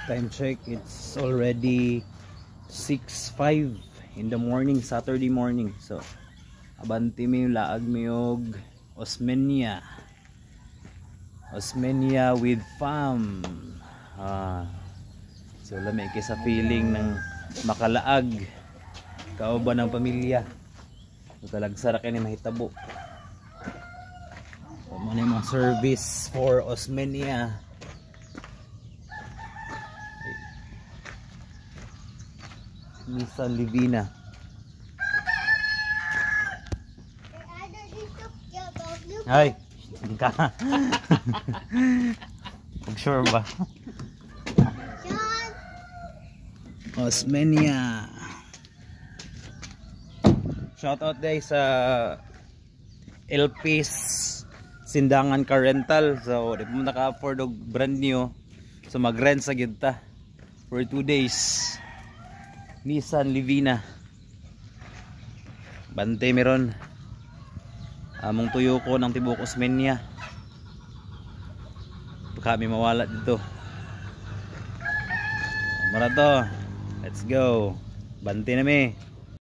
Time check, it's already 6:05 in the morning, Saturday morning. So abanti mi yung laag mi og Osmeña with fam. So lamay kay sa feeling ng makalaag kauban ng pamilya. So talagsara kay ni mahitabo. So mo ni mga service for Osmeña. Nissan Livina. Ay, hindi ka. Sure ba? Osmeña. Shoutout guys sa LP's Sindangan Car Rental. So, di mo naka-afford og brand new. So, mag-rent sa gita for 2 days. Nissan Livina. Bante meron. Among tuyo ko ng tibok Osmeña. Kami mawala dito. Mara to. Let's go. Bante na mi.